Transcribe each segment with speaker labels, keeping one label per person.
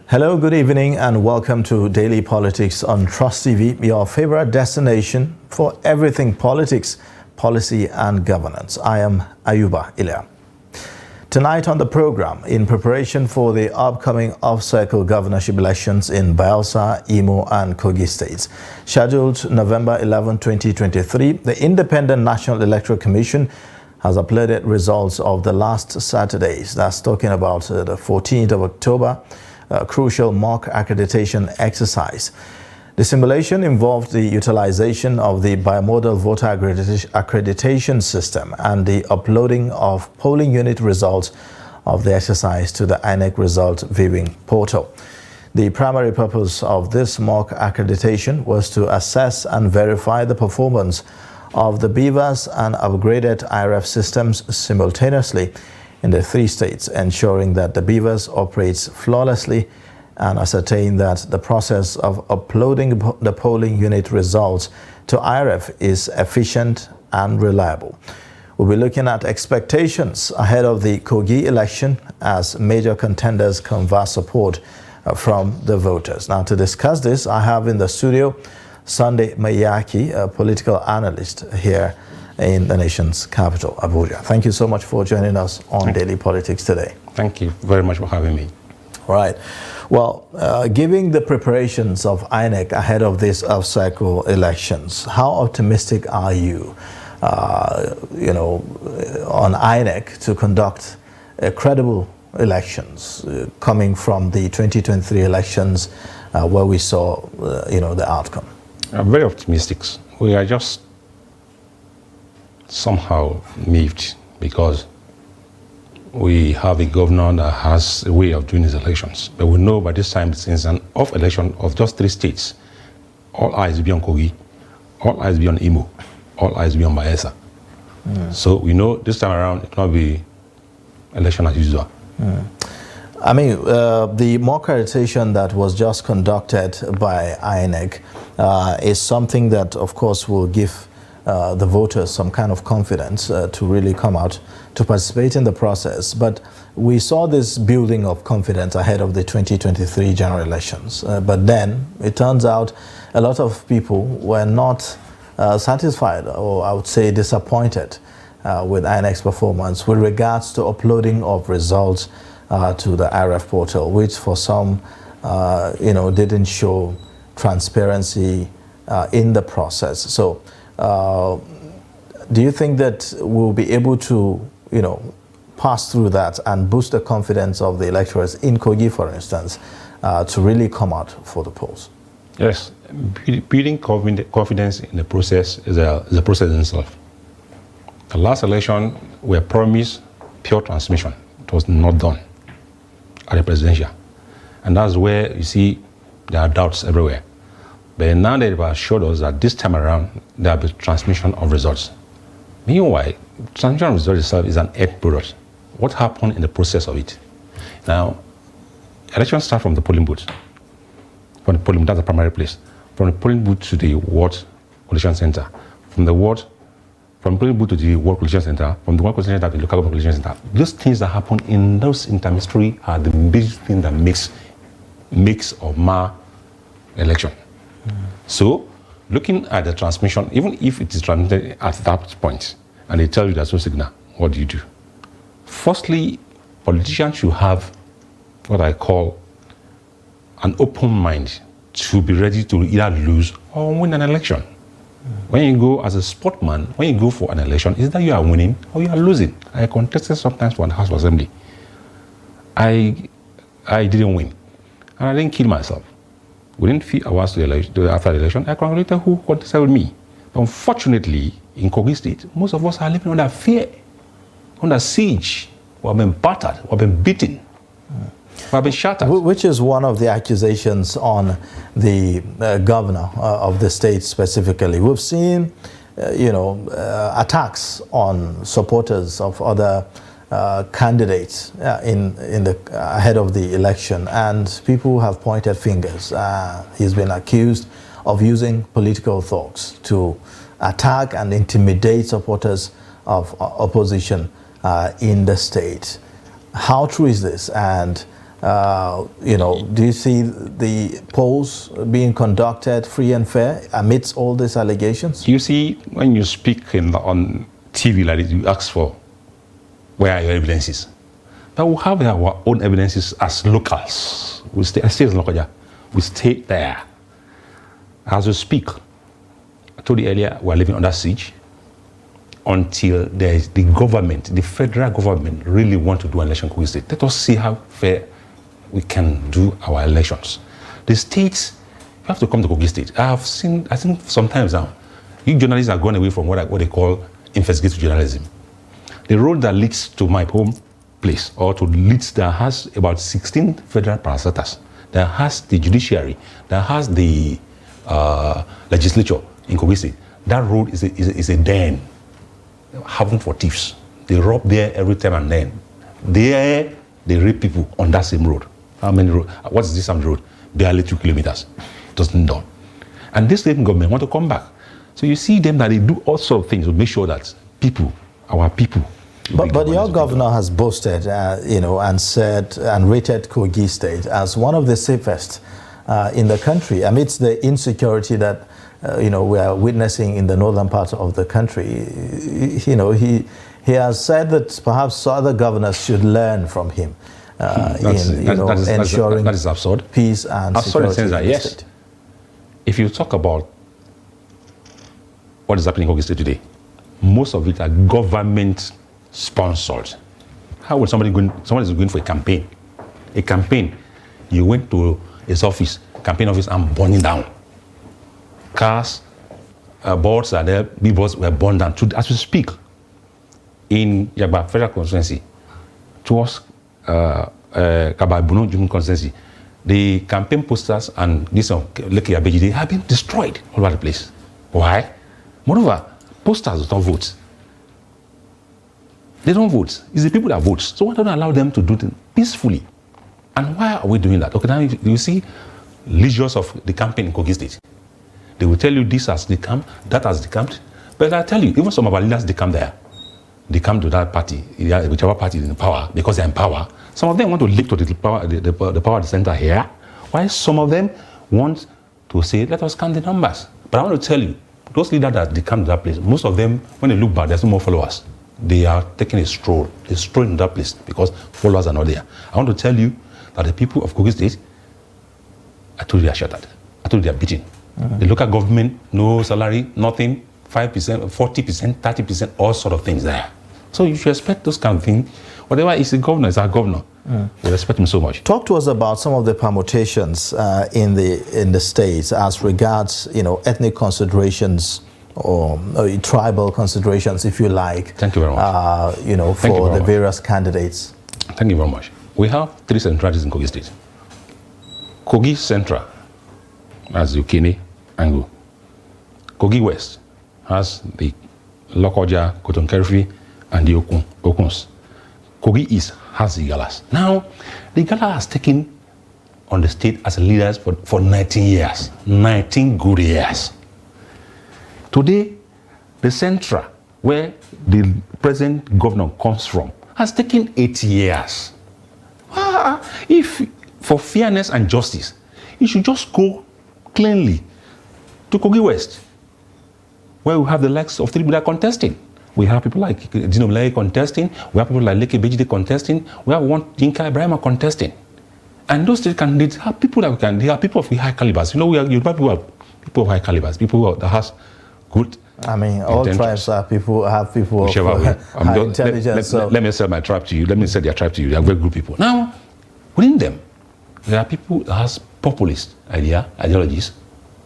Speaker 1: Hello, good evening, and welcome to Daily Politics on Trust TV, your favorite destination for everything politics, policy, and governance. I am Ayuba Ilya. Tonight on the program, in preparation for the upcoming off-cycle governorship elections in Bayelsa, Imo, and Kogi states, scheduled November 11, 2023, the Independent National Electoral Commission has uploaded results of the last Saturdays. That's talking about the 14th of October, a crucial mock accreditation exercise. The simulation involved the utilization of the bimodal voter accreditation system and the uploading of polling unit results of the exercise to the INEC result viewing portal. The primary purpose of this mock accreditation was to assess and verify the performance of the BVAS and upgraded IRF systems simultaneously in the three states, ensuring that the BVAS operates flawlessly and ascertain that the process of uploading the polling unit results to IRF is efficient and reliable. We'll be looking at expectations ahead of the Kogi election as major contenders converse support from the voters. Now, to discuss this, I have in the studio Sunday Mayaki, a political analyst here in the nation's capital, Abuja. Thank you so much for joining us on Daily Politics today.
Speaker 2: Thank you very much for having me.
Speaker 1: All right. Well, given the preparations of INEC ahead of these off-cycle elections, how optimistic are you, on INEC to conduct credible elections coming from the 2023 elections where we saw, the outcome?
Speaker 2: I'm very optimistic. We are just somehow miffed because we have a governor that has a way of doing his elections. But we know by this time, since an off election of just 3 states, all eyes will be on Kogi, all eyes will be on Imo, all eyes will be on Bayelsa. So we know this time around it will not be election as usual.
Speaker 1: I mean, the mock accreditation that was just conducted by INEC is something that, of course, will give the voters some kind of confidence to really come out to participate in the process. But we saw this building of confidence ahead of the 2023 general elections. But then it turns out a lot of people were not satisfied, or I would say disappointed with INEC's performance with regards to uploading of results to the IRF portal, which for some, didn't show transparency in the process. So, do you think that we'll be able to, pass through that and boost the confidence of the electorates in Kogi, for instance, to really come out for the polls?
Speaker 2: Yes, building confidence in the process is a process in itself. The last election, we were promised pure transmission. It was not done at the presidential. And that's where you see there are doubts everywhere. But now they have assured us that this time around, there will be transmission of results. Meanwhile, transmission of results itself is an end product. What happened in the process of it? Now, elections start from the polling booth. From the polling booth, that's the primary place. From the polling booth to the ward collation center. From the polling booth to the ward collation center. From the ward collation center to the local collation center. Those things that happen in those intermediary are the big thing that makes or mar election. So, looking at the transmission, even if it is transmitted at that point, and they tell you there's no signal, what do you do? Firstly, politicians should have what I call an open mind to be ready to either lose or win an election. When you go as a sportsman, when you go for an election, is that you are winning or you are losing? I contested sometimes for the House of Assembly. I didn't win, and I didn't kill myself. Within 3 hours after the election, I congratulated who contested with me. Unfortunately, in Kogi State, most of us are living under fear, under siege. We have been battered, we have been beaten, we have been shattered.
Speaker 1: Which is one of the accusations on the governor of the state specifically. We've seen, attacks on supporters of other candidates ahead of the election, and people have pointed fingers. He's been accused of using political thugs to attack and intimidate supporters of opposition in the state. How true is this, and Do you see the polls being conducted free and fair amidst all these allegations?
Speaker 2: You see, when you speak on TV like this, you ask for where are your evidences. But we have our own evidences as locals. We stay as local. We stay there. As we speak, I told you earlier, we are living under siege until there is the government, the federal government, really want to do an election in Kogi State. Let us see how fair we can do our elections. The states, you have to come to Kogi State. I think sometimes now, you journalists are going away from what they call investigative journalism. The road that leads to my home place, or to leads that has about 16 federal parastatals, that has the judiciary, that has the legislature in Kogi State. That road is a den, haven for thieves. They rob there every time and then. There, they rape people on that same road. How many road? What is this on the road? Barely 2 kilometers. It wasn't done. And this state government want to come back. So you see them that they do all sorts of things to make sure that people, our people.
Speaker 1: But your governor has boasted, and said and rated Kogi State as one of the safest in the country amidst the insecurity that we are witnessing in the northern part of the country. He has said that perhaps other governors should learn from him ensuring
Speaker 2: that is absurd.
Speaker 1: Peace and security in the state.
Speaker 2: If you talk about what is happening in Kogi State today, most of it are government sponsored. How would somebody is going for a campaign? A campaign, you went to his office, campaign office, and burning down. Cars, boards are there, billboards were burned down. As we speak, in Yagba Federal Constituency, towards Kababuno Jum Constituency, the campaign posters and this of Leki Abejide have been destroyed all over the place. Why? Moreover, posters don't vote. They don't vote. It's the people that vote. So why don't allow them to do it peacefully? And why are we doing that? Okay, now you see leaders of the campaign in Kogi State. They will tell you this has decamped, that has decamped. But I tell you, even some of our leaders decamp there. They come to that party, whichever party is in power, because they're in power. Some of them want to leak to the power of the center here, while some of them want to say, let us count the numbers. But I want to tell you, those leaders that decamp to that place, most of them, when they look back, there's no more followers. They are taking a stroll. They're strolling in that place because followers are not there. I want to tell you that the people of Kogi State, I told you they are shattered. I told you they are beaten. The local government, no salary, nothing, 5%, 40%, 30%, all sort of things there. So you should expect those kind of things. Whatever is the governor, is our governor. We respect him so much.
Speaker 1: Talk to us about some of the permutations in the states as regards, ethnic considerations or tribal considerations, if you like.
Speaker 2: Thank you very much.
Speaker 1: For the various candidates.
Speaker 2: Thank you very much. We have 3 centralities in Kogi State. Kogi Central has the Ukene angle. Kogi West has the Lokoja, Kotonkerfi, and the Okuns. Kogi East has the Galas. Now, the Gala has taken on the state as leaders for 19 years. 19 good years. Today, the Central, where the present governor comes from, has taken 8 years. If, for fairness and justice, you should just go cleanly to Kogi West, where we have the likes of 3 people that are contesting. We have people like Dino Mlai contesting. We have people like Leke Bejide contesting. We have one Yinka Ibrahima contesting. And those 3 candidates have people that they are people of high calibers. people of high calibers, people that has good.
Speaker 1: All tribes have people of high intelligence.
Speaker 2: Let me sell my tribe to you. Let me sell their tribe to you. They are very good people. Now, within them, there are people that has populist ideologies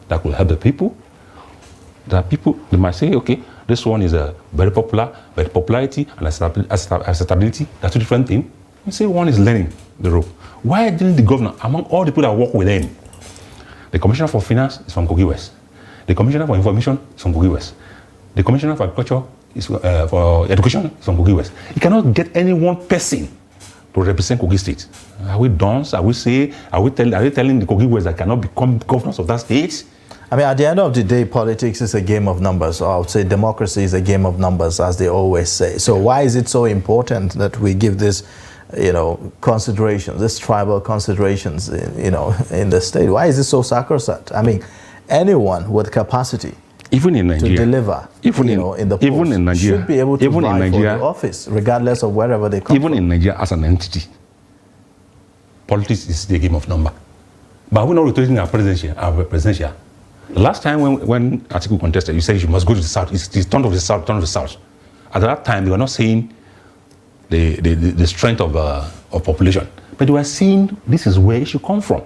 Speaker 2: that will help the people. There are people that might say, okay, this one is very popular, but popularity and acceptability, that's 2 different things. You say one is learning the rope. Why didn't the governor, among all the people that work with him, the commissioner for finance is from Kogi West, the commissioner for information is from Kogi West, the commissioner for agriculture is for education is from Kogi West. You cannot get any one person to represent Kogi State. Are we done? Are they telling the Kogi West that cannot become governors of that state?
Speaker 1: At the end of the day, politics is a game of numbers, or I would say democracy is a game of numbers, as they always say. So why is it so important that we give this considerations, these tribal considerations, in the state? Why is it so sacrosanct? I mean, anyone with capacity
Speaker 2: even in Nigeria,
Speaker 1: to deliver, in the post, should be able to vie for the office, regardless of wherever they come from.
Speaker 2: Even in Nigeria as an entity, politics is the game of number. But we're not rotating our presidential. The last time when Atiku contested, you said you must go to the south. It's the turn of the south, turn of the south. At that time, they were not saying the strength of population, but they were saying this is where it should come from.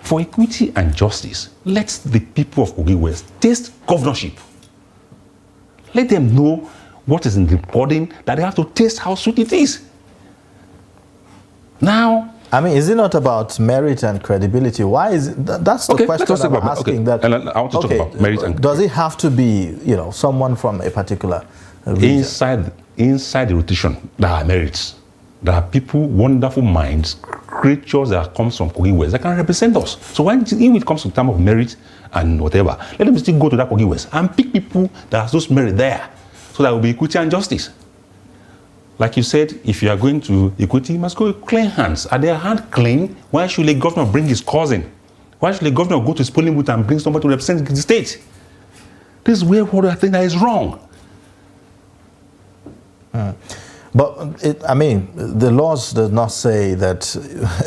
Speaker 2: For equity and justice, let the people of Kogi West taste governorship. Let them know what is in the pudding, that they have to taste how sweet it is. Now,
Speaker 1: I mean, is it not about merit and credibility? Why is it? That's the question I'm asking.
Speaker 2: And I want to talk about merit and credibility.
Speaker 1: Does it have to be, someone from a particular region?
Speaker 2: Inside the rotation, there are merits. There are people, wonderful minds, creatures that comes from Kogi West that can represent us. So when it comes to time of merit and whatever, let them still go to that Kogi West and pick people that has those merit there, so that will be equity and justice. Like you said, if you are going to equity, you must go with clean hands. Are their hands clean? Why should a governor bring his cousin? Why should a governor go to his polling booth and bring somebody to represent the state? This is where what I think that is wrong.
Speaker 1: But the laws does not say that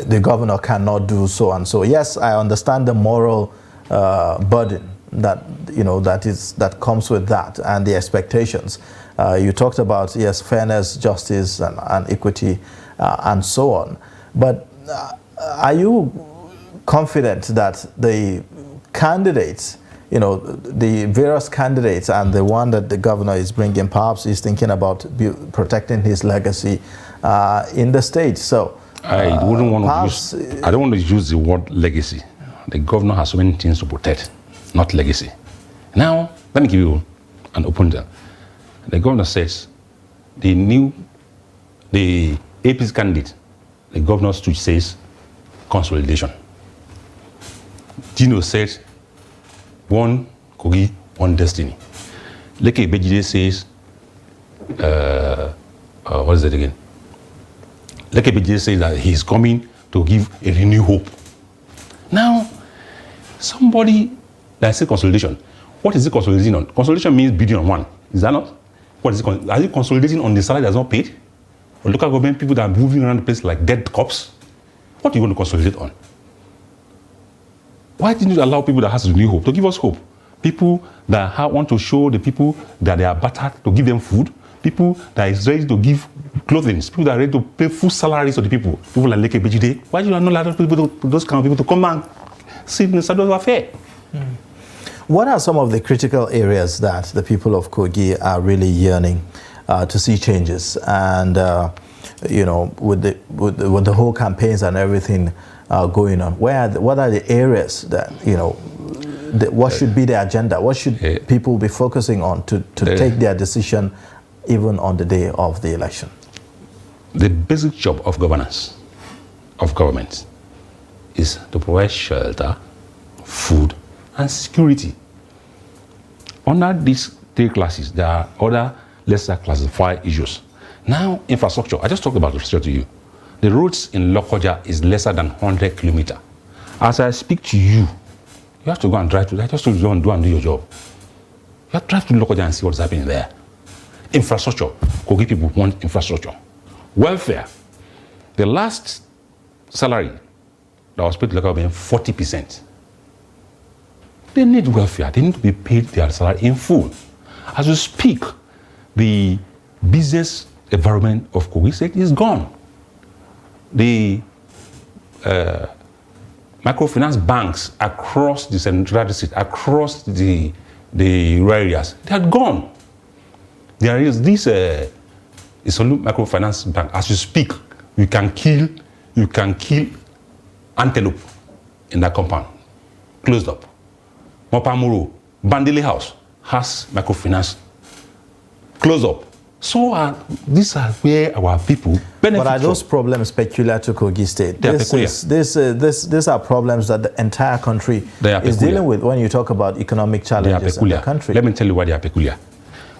Speaker 1: the governor cannot do so and so. Yes, I understand the moral burden that comes with that and the expectations. You talked about, yes, fairness, justice, and equity, and so on. But are you confident that the candidates, the various candidates, and the one that the governor is bringing, perhaps is thinking about protecting his legacy in the state? So
Speaker 2: I don't want to use the word legacy. The governor has so many things to protect, not legacy. Now, let me give you an open door. The governor says the AP's candidate, the governor's speech says consolidation. Dino says one Kogi, one destiny. Leke Bejide says, what is it again? Leke Bejide says that he's coming to give a renewed hope. Now, somebody that says consolidation, what is it consolidating on? Consolidation means bidding on one. Is that not? What is it? Are you consolidating on the salary that's not paid? Or local government people that are moving around the place like dead cops? What do you want to consolidate on? Why didn't you allow people that has renewed hope to give us hope? People that want to show the people that they are battered to give them food. People that is ready to give clothing. People that are ready to pay full salaries to the people. People like Leke Bejide. Why do you not allow those kind of people to come and sit in the saddle of affair?
Speaker 1: What are some of the critical areas that the people of Kogi are really yearning to see changes? And with the whole campaigns and everything going on, what are the areas that what should be the agenda? What should people be focusing on to take their decision, even on the day of the election?
Speaker 2: The basic job of governance, of government, is to provide shelter, food, and security. Under these three classes, there are other lesser classified issues. Now, infrastructure. I just talked about infrastructure to you. The roads in Lokoja is lesser than 100 kilometers. As I speak to you, you have to go and drive to that just to go and do your job. You have to drive to Lokoja and see what's happening there. Infrastructure. Kogi people want infrastructure. Welfare. The last salary that was paid to local government, 40%. They need welfare. They need to be paid their salary in full. As we speak, the business environment of Kogi State is gone. The microfinance banks across the central district, across the rural areas, they are gone. There is this Isolu microfinance bank. As you speak, you can kill antelope in that compound, closed up. Mopamuro, Bandele House has microfinance, closed up. So these are where our people benefit.
Speaker 1: But are those problems peculiar to Kogi State?
Speaker 2: They are peculiar.
Speaker 1: These are problems that the entire country is dealing with when you talk about economic challenges in the country.
Speaker 2: Let me tell you why they are peculiar.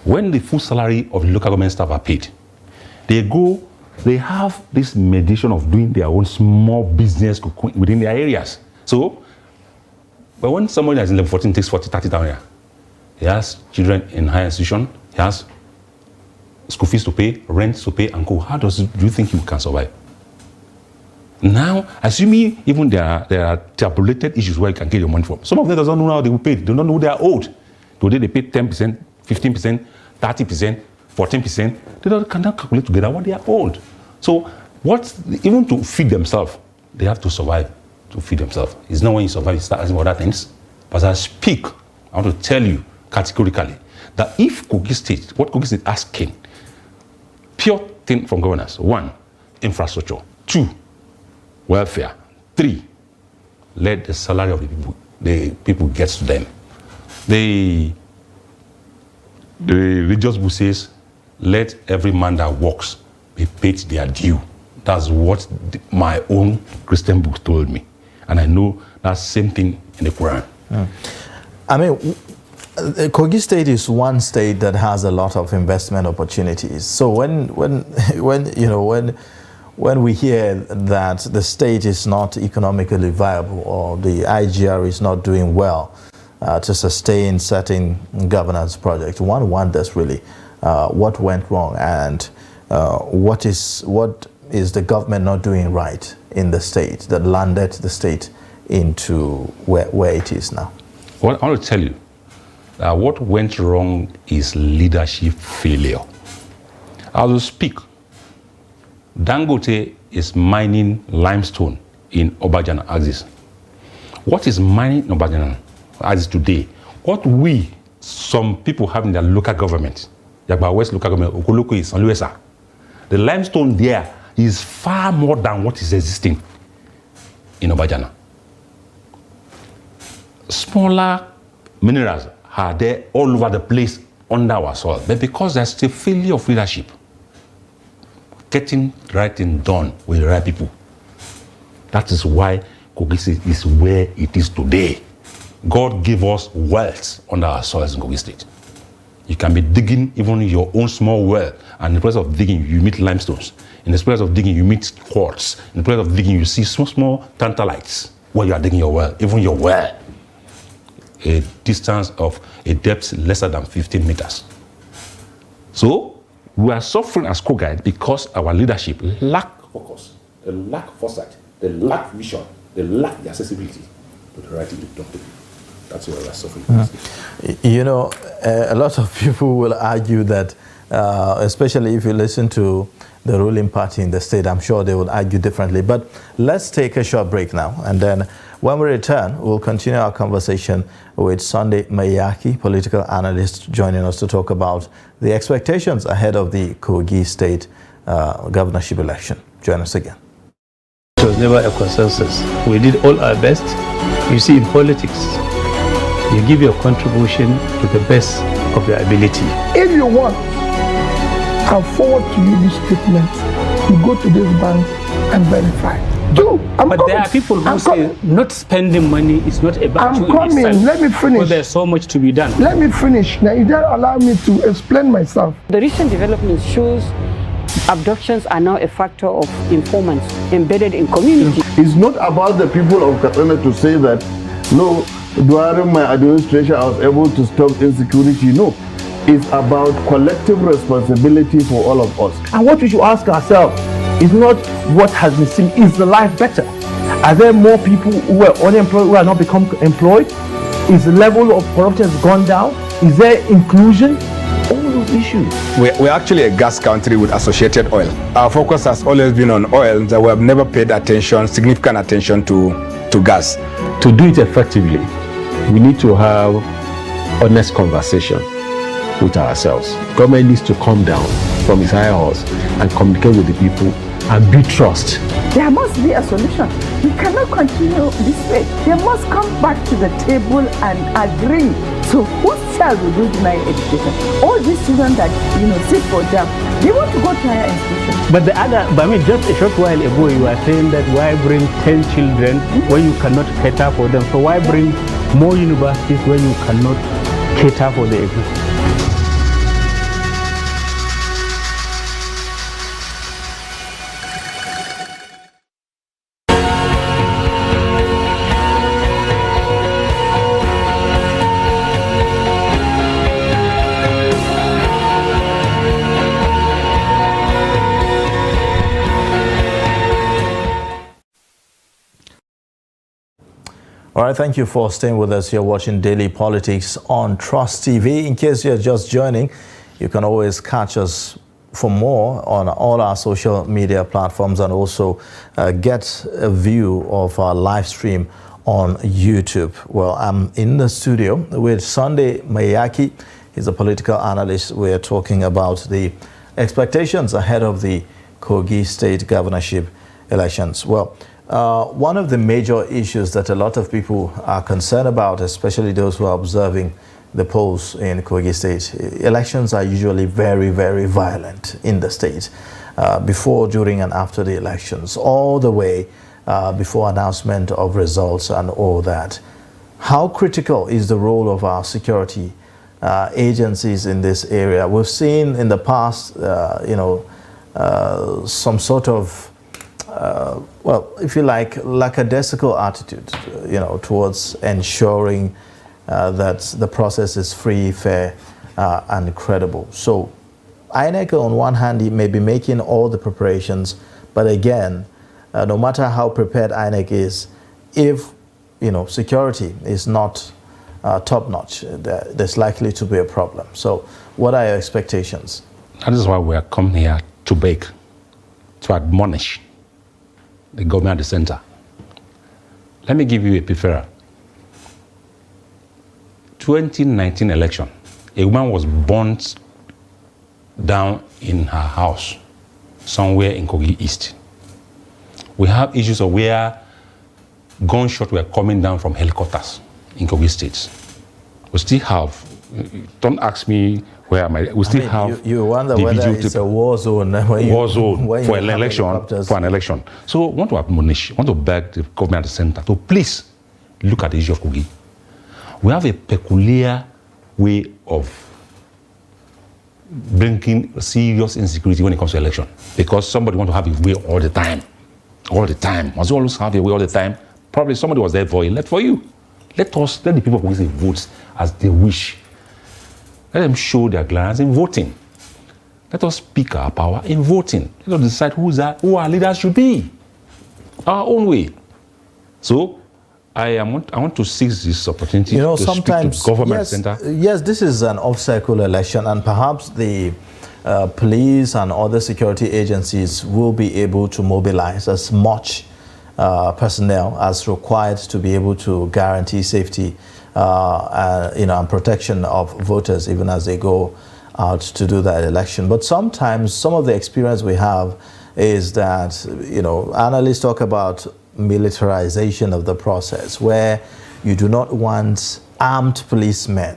Speaker 2: When the full salary of the local government staff are paid, they go they have this mediation of doing their own small business within their areas. So, but when somebody that's in level 14 takes 40, 30,000, he has children in higher institution, he has school fees to pay, rent to pay, and go. How do you think you can survive? Now, assuming even there are tabulated issues where you can get your money from. Some of them don't know how they will pay. They don't know they are owed. Today they pay 10%, 15%, 30%, 14%. They cannot calculate together what they are owed. So, even to feed themselves, they have to survive to feed themselves. It's not when you survive you start asking other things. But as I speak, I want to tell you categorically that if Kogi State, what Kogi State is asking, pure thing from governors: 1, infrastructure; 2, welfare; 3, let the salary of the people get to them. The religious book says, let every man that works be paid their due. That's what my own Christian book told me. And I know that same thing in the Quran.
Speaker 1: I mean, Kogi State is one state that has a lot of investment opportunities. So when we hear that the state is not economically viable or the IGR is not doing well to sustain certain governance projects, one wonders really what went wrong and what is the government not doing right in the state that landed the state into where it is now.
Speaker 2: Well, I want to tell you that what went wrong is leadership failure. As we speak, Dangote is mining limestone in Obajana axis. What is mining in Obajana axis today? What some people have in their local government, Yagba West local government, Okoloko is Sanluesa, the limestone there is far more than what is existing in Obajana. Smaller minerals are there all over the place under our soil, but because there's still failure of leadership, getting right thing done with the right people. That is why Kogi State is where it is today. God gave us wealth under our soils in Kogi State. You can be digging even your own small well, and in the process of digging, you meet limestones. In the process of digging, you meet quartz. In the process of digging, you see small tantalites where you are digging your well, even your well. A distance of a depth lesser than 15 meters. So, we are suffering as Kogi because our leadership lack focus, they lack foresight, they lack vision, they lack the accessibility to the right thing to talk to people. That's why we are suffering.
Speaker 1: You know, a lot of people will argue that, especially if you listen to the ruling party in the state, I'm sure they will argue differently. But let's take a short break now, and then when we return, we'll continue our conversation with Sunday Mayaki, political analyst, joining us to talk about the expectations ahead of the Kogi State governorship election. Join us again.
Speaker 3: It was never a consensus. We did all our best. You see, in politics, you give your contribution to the best of your ability.
Speaker 4: If you want, I'll forward to you this statement. You go to this bank and verify.
Speaker 3: But there are people who say not spending money is not a virtue in itself.
Speaker 4: Let me finish.
Speaker 3: Because there's so much to be done.
Speaker 4: Let me finish. Now, you don't allow me to explain myself.
Speaker 5: The recent development shows abductions are now a factor of informants embedded in community.
Speaker 6: It's not about the people of Katsina to say that, no, during my administration I was able to stop insecurity. No. It's about collective responsibility for all of us.
Speaker 7: And what we should ask ourselves is not what has been seen, is the life better? Are there more people who are unemployed who are not become employed? Is the level of corruption has gone down? Is there inclusion? All those issues.
Speaker 8: We're actually a gas country with associated oil. Our focus has always been on oil, that we have never paid significant attention to gas.
Speaker 3: To do it effectively, we need to have honest conversation with ourselves. Government needs to come down from its higher horse and communicate with the people and build trust.
Speaker 9: There must be a solution. We cannot continue this way. They must come back to the table and agree. So whose child will do deny education? All these children that sit for jam, they want to go to higher institutions.
Speaker 3: But just a short while ago you were saying that why bring 10 children when you cannot cater for them? So why bring more universities when you cannot cater for the existing?
Speaker 1: All right, thank you for staying with us. You're watching Daily Politics on Trust TV. In case you're just joining, you can always catch us for more on all our social media platforms, and also get a view of our live stream on YouTube. Well, I'm in the studio with Sunday Mayaki. He's a political analyst. We're talking about the expectations ahead of the Kogi state governorship elections. Well, one of the major issues that a lot of people are concerned about, especially those who are observing the polls in Kogi state, elections are usually very, very violent in the state, before, during, and after the elections, all the way before announcement of results and all that. How critical is the role of our security agencies in this area? We've seen in the past, some sort of well, if you like, lackadaisical attitude, towards ensuring that the process is free, fair, and credible. So INEC, on one hand, may be making all the preparations, but again, no matter how prepared INEC is, if security is not top-notch, there's likely to be a problem. So what are your expectations?
Speaker 2: That is why we are coming here to beg, to admonish the government at the center. Let me give you a preference. 2019 election, a woman was burnt down in her house somewhere in Kogi East. We have issues of where gunshots were coming down from helicopters in Kogi State. We still have, don't ask me where am I, we still have.
Speaker 1: You wonder whether it's a war zone.
Speaker 2: War zone for an election. So I want to admonish, I want to beg the government at the center to please look at the issue of Kogi. We have a peculiar way of bringing serious insecurity when it comes to election, because somebody wants to have a way all the time. All the time. Must you always have a way all the time? Probably somebody was there for you, left for you. Let the people of Kogi vote as they wish. Let them show their glance in voting. Let us speak our power in voting. Let us decide who our leaders should be. Our own way. So, I want to seize this opportunity to
Speaker 1: sometimes,
Speaker 2: speak to government center.
Speaker 1: Yes, this is an off-cycle election, and perhaps the police and other security agencies will be able to mobilize as much personnel as required to be able to guarantee safety and protection of voters even as they go out to do that election. But sometimes some of the experience we have is that, analysts talk about militarization of the process, where you do not want armed policemen,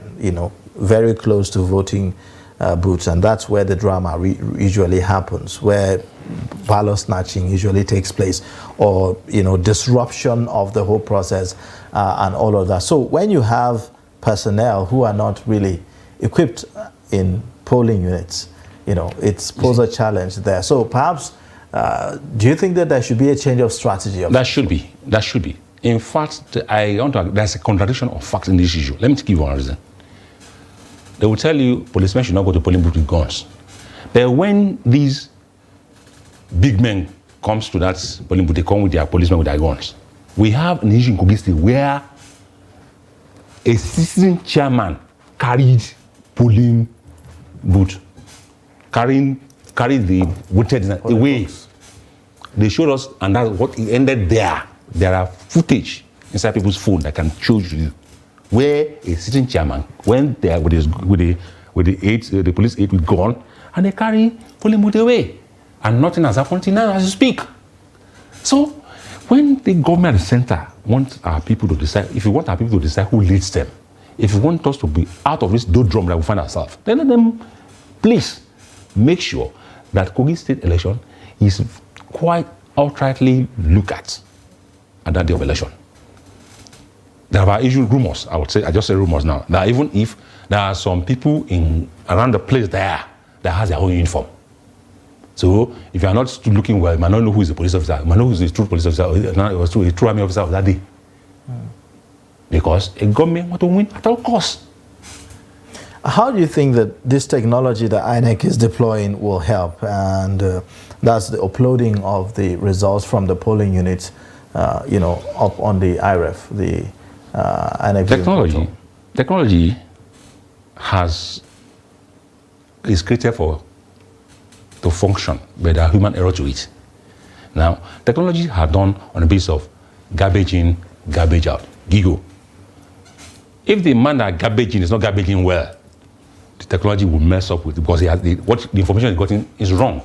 Speaker 1: very close to voting booths, and that's where the drama usually happens, where ballot snatching usually takes place, or disruption of the whole process and all of that. So when you have personnel who are not really equipped in polling units, it's poses a challenge there. So perhaps, do you think that there should be a change of strategy?
Speaker 2: That should be. In fact, there's a contradiction of facts in this issue. Let me give you one reason. They will tell you policemen should not go to polling booth with guns. But when these big men comes to that polling booth, they come with their policemen with their guns. We have an issue in Kogi State where a citizen chairman carried polling booth, carried the voted away. They showed us, and that's what it ended there. There are footage inside people's phone that can show you where a sitting chairman went there with the police aid with gun, and they carry polling booth away, and nothing has happened till now as you speak. So, when the government at the center wants our people to decide, if you want our people to decide who leads them, if you want us to be out of this doldrum that we find ourselves, then let them please make sure that Kogi State election is quite outrightly looked at that day of election. There are issues, rumors, I just say rumors now, that even if there are some people around the place there that has their own uniform. So if you are not looking well, you might not know who is the police officer, you might know who is the true police officer, or a true army officer of that day. Because a government wants to win at all costs.
Speaker 1: How do you think that this technology that INEC is deploying will help? And that's the uploading of the results from the polling units, up on the IREF, the an agreement.
Speaker 2: Technology is created to function, but there are human error to it. Now, technology has done on the basis of garbage in, garbage out, GIGO. If the man that garbage in is not garbaging well, the technology will mess up with it because what the information is gotten is wrong.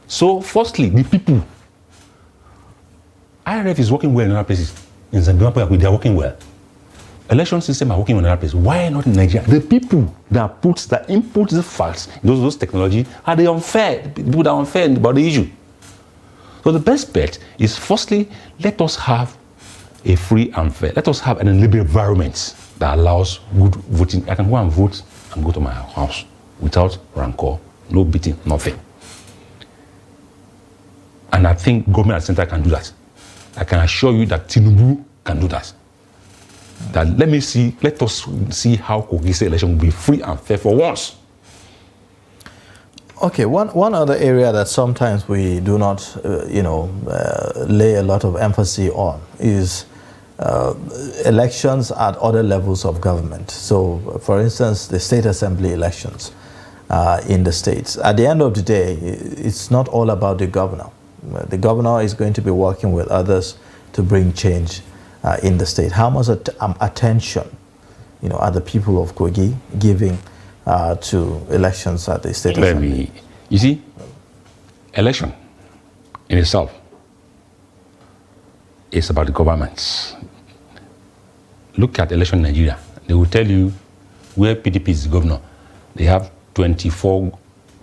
Speaker 2: So, firstly, the people. IRF is working well in other places. In Zimbabwe, they are working well. Election system are working in other places. Why not in Nigeria? The people that input the facts, those technology, are they unfair? The people that are unfair about the issue. So the best bet is, firstly, let us have a free and fair. Let us have an liberal environment that allows good voting. I can go and vote and go to my house without rancor, no beating, nothing. And I think government at the center can do that. I can assure you that Tinubu can do that. Let us see how Kogi election will be free and fair for once.
Speaker 1: Okay, one other area that sometimes we do not, lay a lot of emphasis on is elections at other levels of government. So, for instance, the state assembly elections in the states. At the end of the day, it's not all about the governor. The governor is going to be working with others to bring change in the state. How much attention, are the people of Kogi giving to elections at the state assembly?
Speaker 2: You see, election in itself is about the governments. Look at election in Nigeria. They will tell you where PDP is the governor. They have 24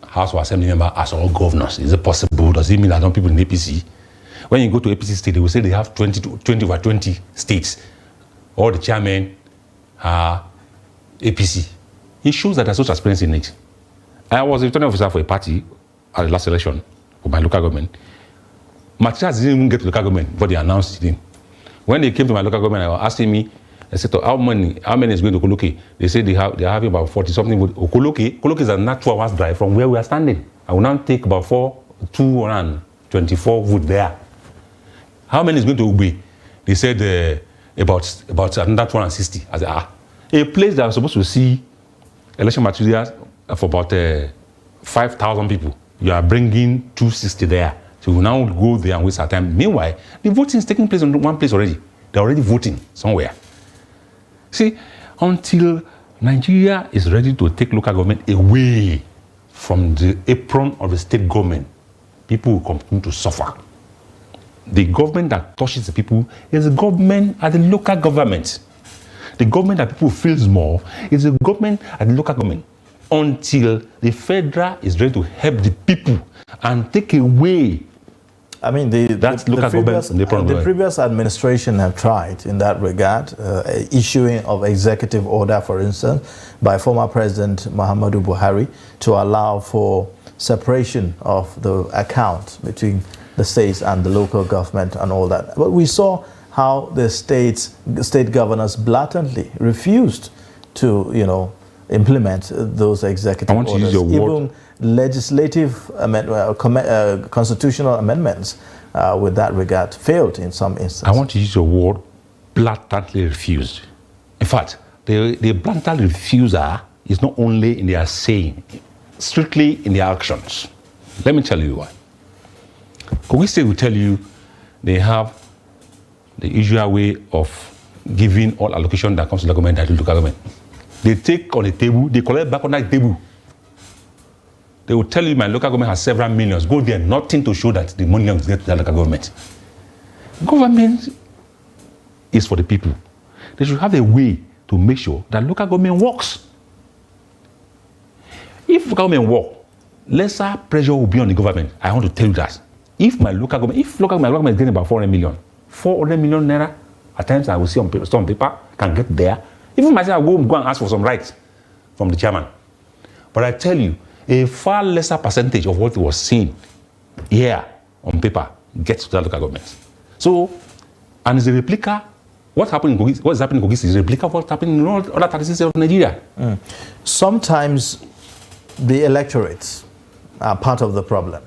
Speaker 2: House of Assembly members as all governors. Is it possible? Does it mean that some people in APC? When you go to APC state, they will say they have 20 over 20 states. All the chairmen are APC. It shows that there's no transparency in it. I was a returning officer for a party at the last election for my local government. Materials didn't even get to local government before they announced it. When they came to my local government, they were asking me, I said, how many is going to Okoloke? They said they're having about 40 something. Okoloke is a natural hours drive from where we are standing. I will now take about 224 votes there. How many is going to Ugbe? They said about another 260. I said, a place that was supposed to see election materials for about 5,000 people. You are bringing 260 there. So we now go there and waste our time. Meanwhile, the voting is taking place in one place already. They're already voting somewhere. See, until Nigeria is ready to take local government away from the apron of the state government, people will continue to suffer. The government that touches the people is the government at the local government. The government that people feel more is the government at the local government. Until the federal is ready to help the people and take away.
Speaker 1: I mean, the previous administration have tried in that regard, issuing of executive order, for instance, by former President Muhammadu Buhari to allow for separation of the accounts between the states and the local government and all that. But we saw how the state governors blatantly refused to, implement those executive orders.
Speaker 2: To use your word.
Speaker 1: Even legislative constitutional amendments with that regard failed in some instances.
Speaker 2: I want to use your word, blatantly refused. In fact, the blatant refuser is not only in their saying, strictly in their actions. Let me tell you why. Kogi State will tell you they have the usual way of giving all allocation that comes to the government that to the government. They take on the table, they collect back on that table. They will tell you my local government has several millions. Go there, nothing to show that the money is get to the local government. Government is for the people. They should have a way to make sure that local government works. If local government works, lesser pressure will be on the government. I want to tell you that. If my local government is getting about 400 million naira, at times I will see on paper, can get there. Even myself, I go and ask for some rights from the chairman. But I tell you, a far lesser percentage of what was seen here on paper gets to the local government. So, and it's a replica. What is happening in Kogi is a replica of what's happening in all other 36 states of Nigeria.
Speaker 1: Sometimes the electorates are part of the problem,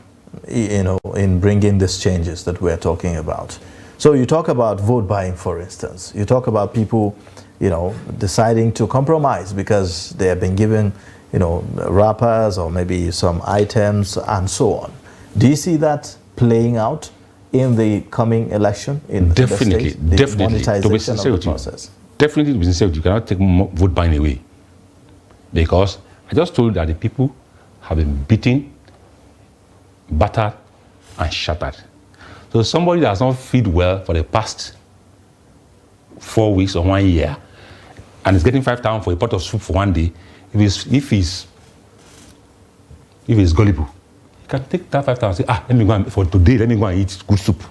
Speaker 1: in bringing these changes that we're talking about. So you talk about vote buying, for instance. You talk about people, deciding to compromise because they have been given, wrappers or maybe some items and so on. Do you see that playing out in the coming election in
Speaker 2: definitely,
Speaker 1: the state?
Speaker 2: Definitely.
Speaker 1: Monetization
Speaker 2: To be sincere
Speaker 1: of the
Speaker 2: with you,
Speaker 1: process.
Speaker 2: definitely, to be sincere with you, cannot take vote buying away. Because I just told you that the people have been beaten, battered, and shattered. So somebody that has not feed well for the past 4 weeks or 1 year, and is getting 5,000 for a pot of soup for 1 day, if he's gullible, he can take that 5,000 and say, let me go and, for today, let me go and eat good soup.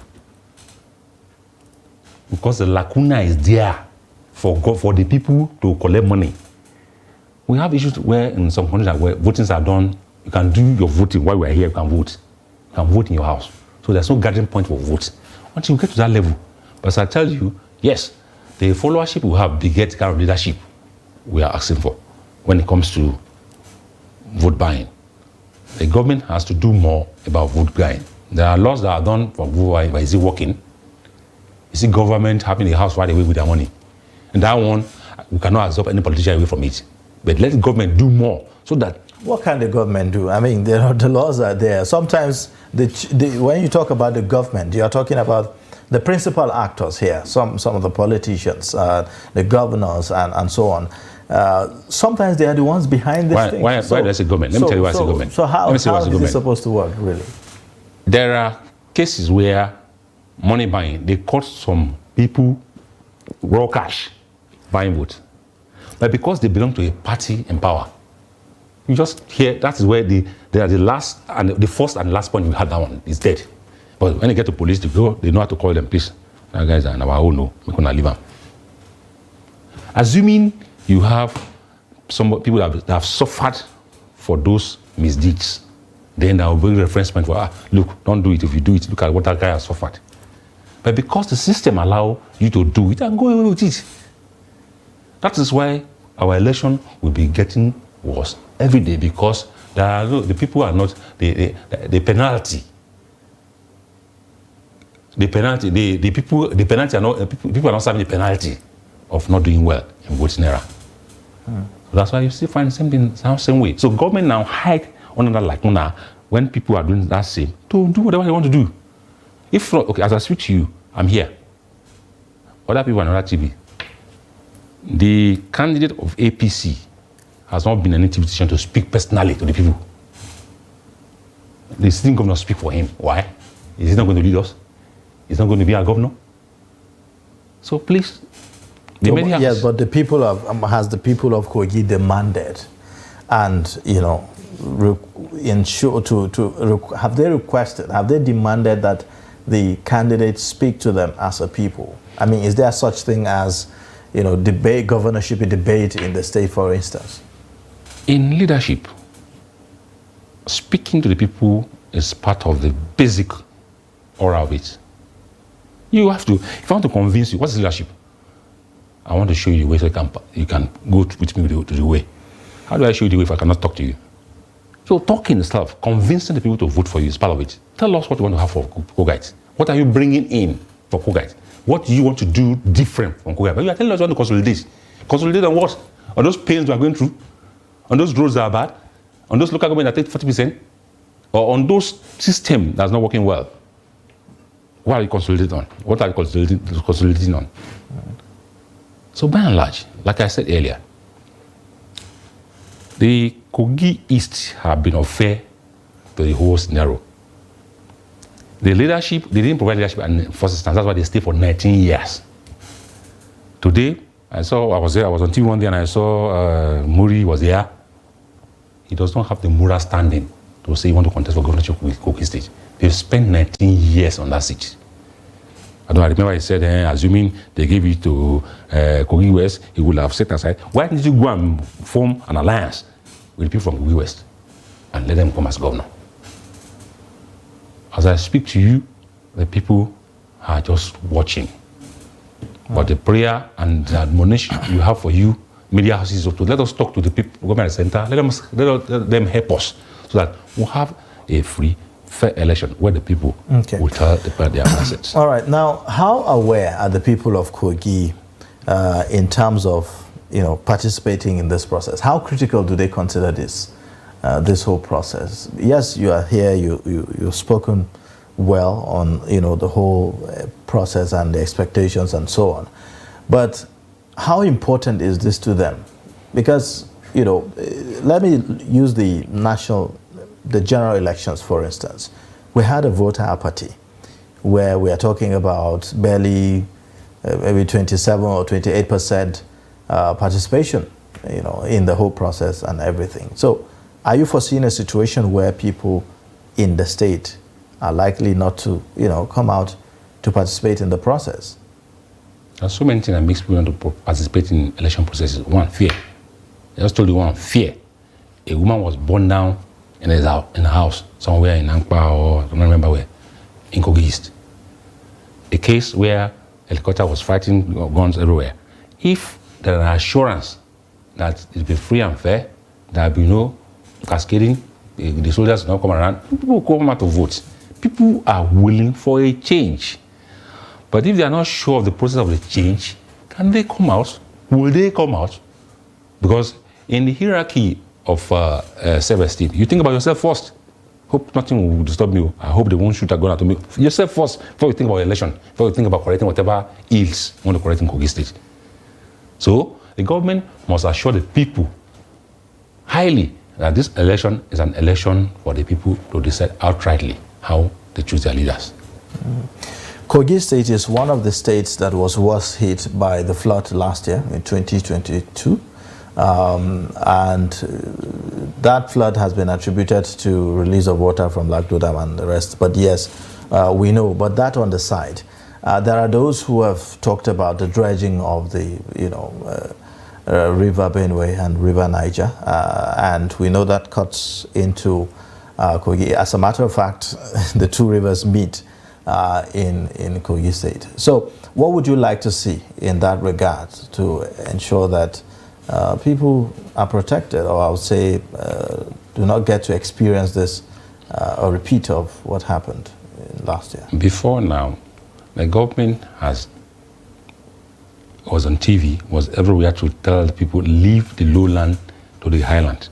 Speaker 2: Because the lacuna is there for the people to collect money. We have issues where in some countries where votings are done, you can do your voting while we're here, you can vote. You can vote in your house. So there's no gathering point for votes until you get to that level. But as I tell you, yes, the followership we have beget kind of leadership we are asking for when it comes to vote buying. The government has to do more about vote buying. There are laws that are done for vote buying, but is it working? Is it government having a house right away with their money? And that one, we cannot absorb any politician away from it. But let the government do more so that...
Speaker 1: What can the government do? I mean, the laws are there. Sometimes, when you talk about the government, you are talking about the principal actors here, some of the politicians, the governors, and so on. Sometimes they are the ones behind this thing.
Speaker 2: Why do I say government? Let me tell you why I say government.
Speaker 1: So how is it supposed to work, really?
Speaker 2: There are cases where money buying, they caught some people raw cash buying votes. But because they belong to a party in power, you just hear that is where they are the last and the first and last point you had, that one is dead. But when they get to police, they know how to call them, please. Now guys are our own, no, we're gonna leave them. Assuming you have some people that have suffered for those misdeeds, then there will be a reference point for, look, don't do it. If you do it, look at what that guy has suffered. But because the system allows you to do it, and go away with it. That is why our election will be getting worse every day, because the people are not the penalty. The penalty are not people are not serving the penalty of not doing well in voting era. So that's why you still find the same thing, same way. So government now hide under that lacuna when people are doing that same to do whatever they want to do. If not, okay, as I speak to you, I'm here. Other people are on other TV. The candidate of APC has not been in any position to speak personally to the people. The sitting governor speak for him. Why? Is he not going to lead us? He's not going to be our governor? So please,
Speaker 1: yes, but the people has the people of Kogi demanded, and have they requested? Have they demanded that the candidates speak to them as a people? I mean, is there such thing as debate, governorship debate in the state, for instance?
Speaker 2: In leadership, speaking to the people is part of the basic aura of it. You have to, if I want to convince you, what's leadership? I want to show you the way so you can go with me to the way. How do I show you the way if I cannot talk to you? So talking itself, convincing the people to vote for you is part of it. Tell us what you want to have for Kogi. What are you bringing in for Kogi? What do you want to do different from Kogi? But you are telling us you want to consolidate. Consolidate on what? On those pains we are going through? On those roads that are bad? On those local government that take 40%? Or on those systems that's not working well? What are you consolidating on? What are you consolidating on? So by and large, like I said earlier, the Kogi East have been unfair to the whole scenario. The leadership, they didn't provide leadership in the first instance. That's why they stayed for 19 years. Today, I was there, I was on TV one day and I saw Muri was there. He does not have the moral standing to say he wants to contest for governorship with Kogi State. They've spent 19 years on that seat. I remember he said, assuming they gave it to Kogi West, he would have set aside. Why didn't you go and form an alliance with people from Kogi West and let them come as governor? As I speak to you, the people are just watching. But the prayer and the admonition we have for you, media houses, to let us talk to the people, government center, let them help us so that we'll have a free, fair election where the people will tell their assets.
Speaker 1: All right. Now, how aware are the people of Kogi in terms of participating in this process? How critical do they consider this whole process? Yes, you are here. You've spoken well on the whole process and the expectations and so on. But how important is this to them? Because let me use the general elections, for instance. We had a voter apathy where we are talking about barely maybe 27 or 28% participation, in the whole process and everything. So are you foreseeing a situation where people in the state are likely not to, come out to participate in the process?
Speaker 2: There's so many things that makes people want to participate in election processes. One, fear. I just told you one, fear. A woman was born down in a house somewhere in Ankpa or I don't remember where, in Kogi East. A case where a helicopter was fighting guns everywhere. If there are assurance that it will be free and fair, there will be no cascading, the soldiers will not come around, people will come out to vote. People are willing for a change. But if they are not sure of the process of the change, can they come out? Will they come out? Because in the hierarchy of self-esteem, you think about yourself first. Hope nothing will disturb me. I hope they won't shoot a gun at me. Yourself first, before you think about election, before you think about correcting whatever ills you want to correct in Kogi State. So the government must assure the people highly that this election is an election for the people to decide outrightly how they choose their leaders.
Speaker 1: Kogi State is one of the states that was worst hit by the flood last year in 2022. And that flood has been attributed to release of water from Lac Dam and the rest. But yes, we know. But that on the side, there are those who have talked about the dredging of the, River Benue and River Niger, and we know that cuts into Kogi. As a matter of fact, the two rivers meet in Kogi State. So, what would you like to see in that regard to ensure that people are protected, or I would say do not get to experience this a repeat of what happened last year?
Speaker 2: Before now, the government was on TV, was everywhere to tell the people leave the lowland to the highland,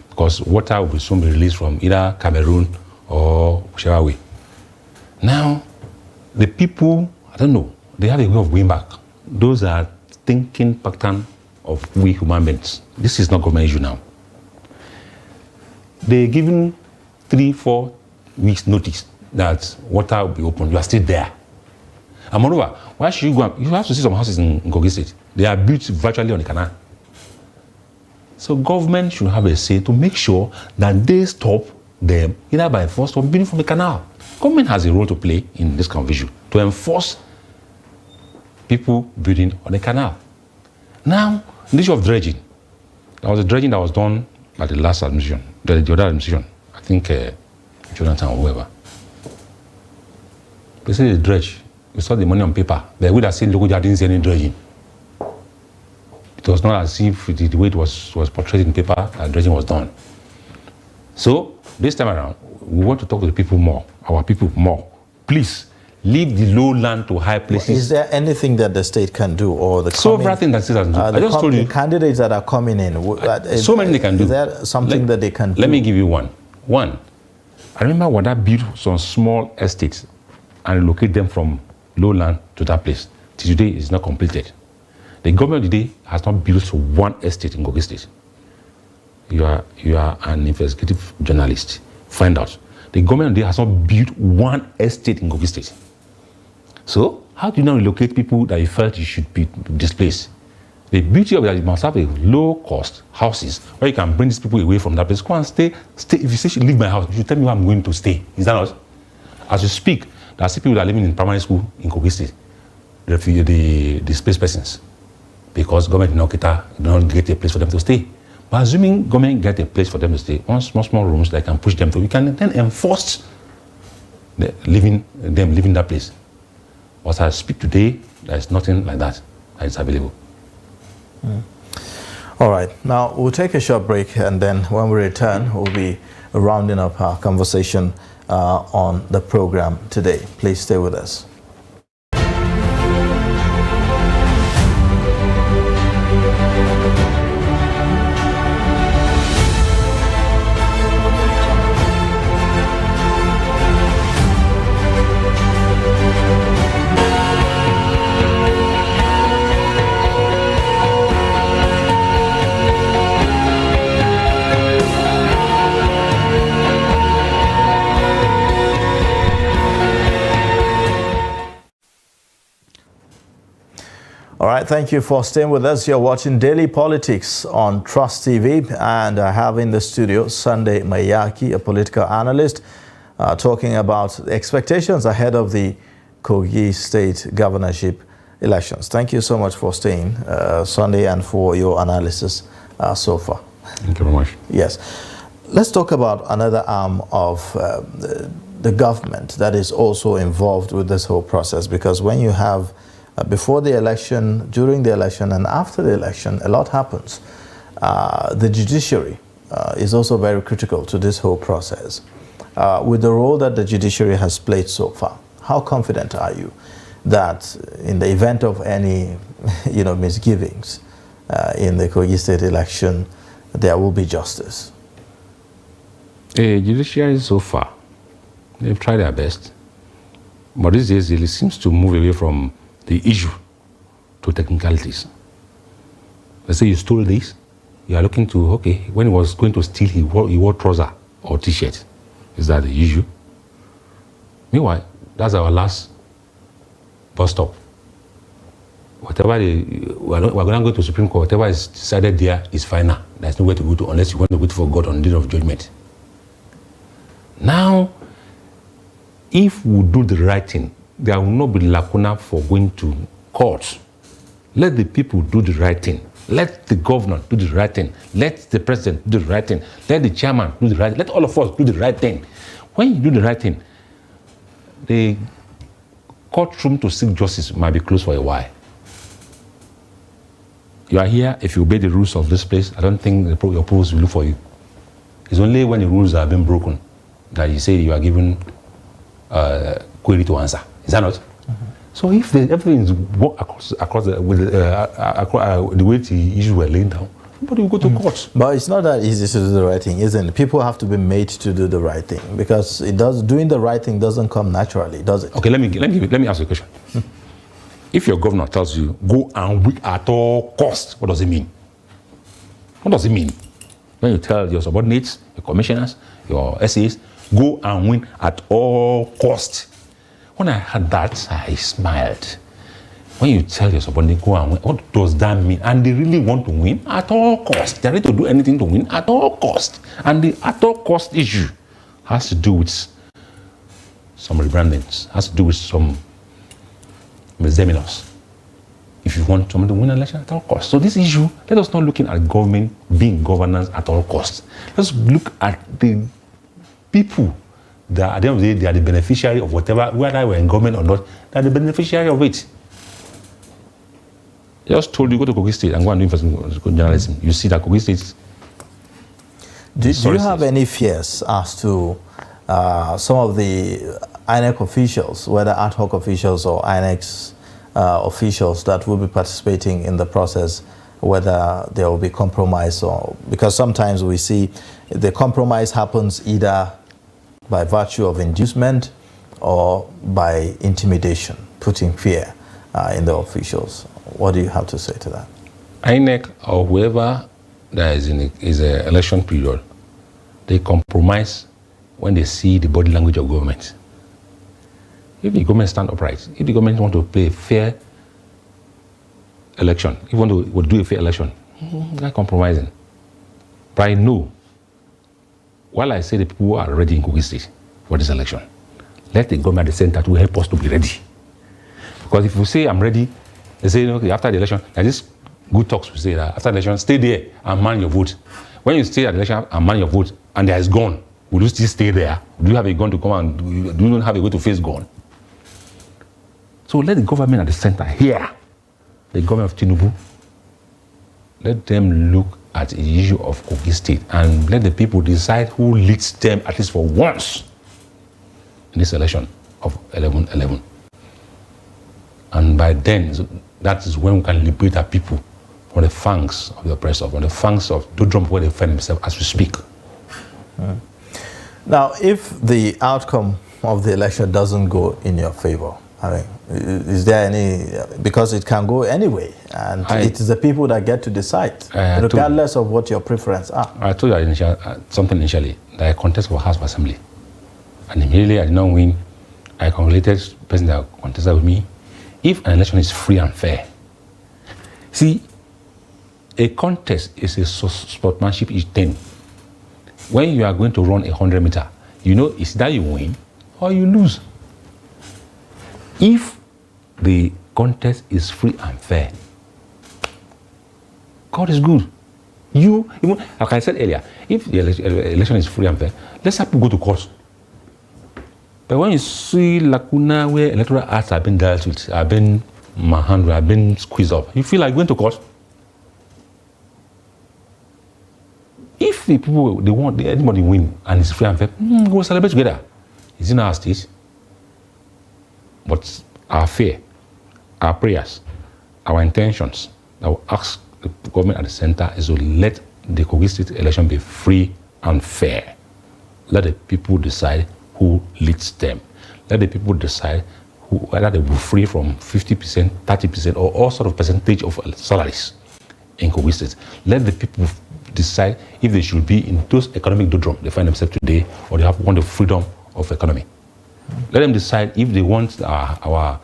Speaker 2: because water will soon be released from either Cameroon or whichever way. Now, the people, I don't know, they have a way of going back. Those are thinking pattern of we human beings. This is not government issue now. They're given 3-4 weeks notice that water will be open. You are still there. And moreover, why should you go up? You have to see some houses in Kogi State. They are built virtually on the canal. So government should have a say to make sure that they stop them either by force or building from the canal. Government has a role to play in this kind of issue to enforce people building on the canal. Now, the issue of dredging. There was a dredging that was done by the last administration, the other administration, I think Jonathan or whoever. They say the dredge. We saw the money on paper. But we have seen Lokoja didn't see any dredging. It was not as if the way it was portrayed in paper that dredging was done. So this time around, we want to talk to the people more, our people more. Please, leave the lowland to high places.
Speaker 1: Is there anything that the state can do, or the
Speaker 2: several things that the state can do? I just told you.
Speaker 1: The candidates that are coming in.
Speaker 2: So many they can do.
Speaker 1: Is there something that they can do?
Speaker 2: Let me give you one. I remember when I built some small estates and relocate them from lowland to that place. Till today, it's not completed. The government today has not built one estate in Kogi State. You are an investigative journalist. Find out. The government today has not built one estate in Kogi State. So, how do you now relocate people that you felt you should be displaced? The beauty of that, you must have a low-cost houses where you can bring these people away from that place. Go and stay. If you say, leave my house, you should tell me where I'm going to stay. Is that not? As you speak, there are people that are living in primary school in Kogi State, the displaced persons, because government did not get a place for them to stay. But assuming government get a place for them to stay, one small rooms that can push them to, we can then enforce them leaving that place. As I speak today, there is nothing like that is available.
Speaker 1: All right. Now, we'll take a short break, and then when we return, we'll be rounding up our conversation on the program today. Please stay with us. All right, thank you for staying with us. You're watching Daily Politics on Trust TV, and I have in the studio Sunday Mayaki, a political analyst, talking about expectations ahead of the Kogi state governorship elections. Thank you so much for staying, Sunday, and for your analysis so far.
Speaker 2: Thank you very much.
Speaker 1: Yes. Let's talk about another arm of the government that is also involved with this whole process, because when you have before the election, during the election, and after the election, a lot happens. The judiciary is also very critical to this whole process. With the role that the judiciary has played so far, how confident are you that in the event of any misgivings in the Kogi state election, there will be justice?
Speaker 2: The judiciary so far, they've tried their best. But these days, it seems to move away from the issue to technicalities. Let's say you stole this, you are looking to, okay, when he was going to steal, he wore trouser or t-shirt. Is that the issue? Meanwhile, that's our last bus stop. Whatever we're going to go to Supreme Court, whatever is decided there is final. There's nowhere to go to unless you want to wait for God on the day of judgment. Now, if we do the right thing, there will not be lacuna for going to court. Let the people do the right thing. Let the governor do the right thing. Let the president do the right thing. Let the chairman do the right thing. Let all of us do the right thing. When you do the right thing, the courtroom to seek justice might be closed for a while. You are here, if you obey the rules of this place, I don't think your provost will look for you. It's only when the rules have been broken that you say you are given query to answer. Is that not? Mm-hmm. So if everything is across the way the issues were laid down, nobody will go to court.
Speaker 1: But it's not that easy to do the right thing, isn't it? People have to be made to do the right thing, because doing the right thing doesn't come naturally, does it?
Speaker 2: Okay, let me ask you a question. If your governor tells you, go and win at all costs, what does it mean? What does it mean? When you tell your subordinates, your commissioners, your SAs, go and win at all costs. When I heard that, I smiled. When you tell your subordinate, go and win, what does that mean? And they really want to win at all costs. They're ready to do anything to win at all costs. And the at all cost issue has to do with some rebrandings, has to do with some misdemeanors. If you want someone to win an election at all costs. So this issue, let us not look at government being governance at all costs. Let's look at the people that at the end of the day, they are the beneficiary of whatever, whether we're in government or not, they're the beneficiary of it. I just told you, go to Kogi State and go and do investigative journalism. You see that Kogi State.
Speaker 1: Do you have any fears as to some of the INEC officials, whether ad hoc officials or INEC officials that will be participating in the process, whether there will be compromise? Or because sometimes we see the compromise happens either by virtue of inducement or by intimidation, putting fear in the officials. What do you have to say to that?
Speaker 2: INEC or whoever that is in an election period, they compromise when they see the body language of government. If the government stand upright, if the government want to play a fair election, if you want to do a fair election, they're compromising. But I know, while I say the people are ready in Kogi State for this election, let the government at the center to help us to be ready. Because if you say I'm ready, they say, okay, after the election, there's this good talks we say that after the election, stay there and man your vote. When you stay at the election and man your vote and there is gun, will you still stay there? Do you have a gun to come and do you not have a way to face gun? So let the government at the center here, the government of Tinubu, let them look at the issue of Kogi State and let the people decide who leads them at least for once. in this election of 11-11. And by then, that is when we can liberate our people from the fangs of the oppressor, from the fangs of the drum where they find themselves as we speak.
Speaker 1: Now, if the outcome of the election doesn't go in your favor, I mean, is there any, because it can go anyway, and it is the people that get to decide, regardless of what your preferences are.
Speaker 2: I told you something initially, that I contested for House of Assembly. And immediately I did not win. I congratulated the person that contested with me. If an election is free and fair, see, a contest is a sportsmanship thing. When you are going to run 100 meters, you know it's that you win or you lose. If the contest is free and fair, God is good. Like I said earlier, if the election is free and fair, let's have to go to court. But when you see lacuna where electoral acts have been dealt with, have been manhandled, have been squeezed up, you feel like going to court. If the people, they want anybody win and it's free and fair, we'll celebrate together. It's in our state. But our fear, our prayers, our intentions that will ask the government at the center is to let the Kogi State election be free and fair. Let the people decide who leads them. Let the people decide whether they will be free from 50%, 30%, or all sort of percentage of salaries in Kogi State. Let the people decide if they should be in those economic doldrums they find themselves today, or they want the freedom of economy. Let them decide if they want our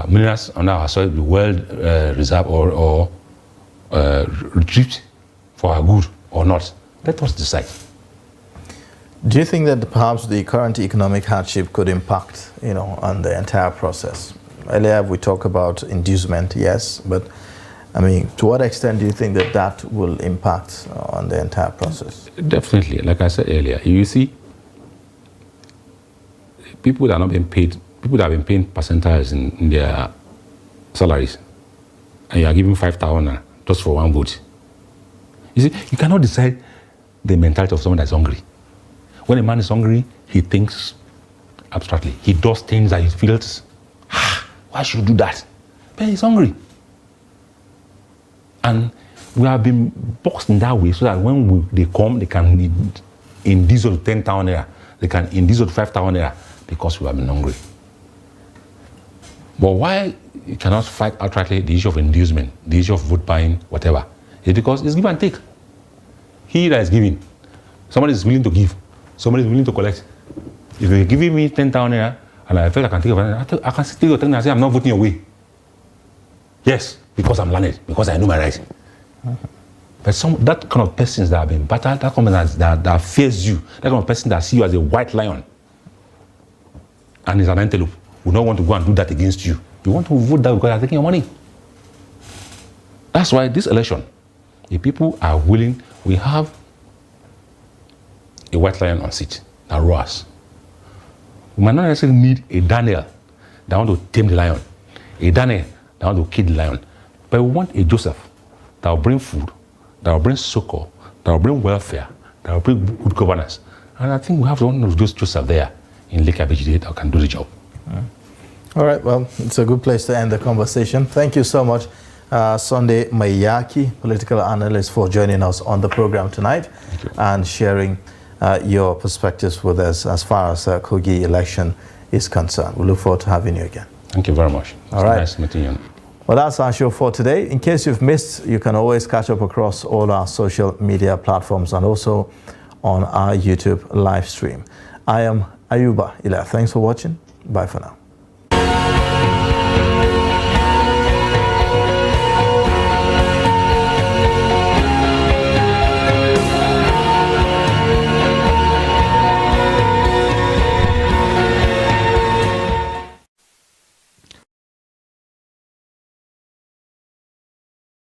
Speaker 2: minerals on our soil to be well reserved or retrieved for our good or not. Let us decide.
Speaker 1: Do you think that perhaps the current economic hardship could impact, on the entire process? Earlier we talked about inducement, yes, but I mean, to what extent do you think that will impact on the entire process?
Speaker 2: Definitely, like I said earlier, you see, people that are not being paid, people that have been paying percentages in their salaries, and you are giving 5,000 just for one vote. You see, you cannot decide the mentality of someone that's hungry. When a man is hungry, he thinks abstractly. He does things that he feels, why should you do that? But he's hungry. And we have been boxed in that way so that when they come, they can induce of 10,000 naira, they can induce of 5,000 naira because we have been hungry. But why you cannot fight outrightly the issue of inducement, the issue of vote buying, whatever, is because it's give and take. He that is giving, somebody is willing to give, somebody is willing to collect. If you're giving me 10,000 naira and I feel I can take it, I can still take it and say I'm not voting your way. Yes, because I'm learned, because I know my rights. But that kind of persons that have been battered, that kind of that fears you, that kind of person that see you as a white lion and is an antelope, will not want to go and do that against you. You want to vote that because they're taking your money. That's why this election, the people are willing. We have a white lion on seat that roars. We might not necessarily need a Daniel that want to tame the lion, a Daniel that want to kill the lion, but we want a Joseph that will bring food, that will bring succor, that will bring welfare, that will bring good governance. And I think we have one of those Joseph there in Lake Abejide that can do the job.
Speaker 1: All right, well, it's a good place to end the conversation. Thank you so much, Sunday Mayaki, political analyst, for joining us on the program tonight and sharing your perspectives with us as far as Kogi election is concerned. We look forward to having you again.
Speaker 2: Thank you very much.
Speaker 1: All right.
Speaker 2: Nice meeting you.
Speaker 1: Well, that's our show for today. In case you've missed, you can always catch up across all our social media platforms and also on our YouTube live stream. I am Ayuba Ila. Thanks for watching. Bye for now.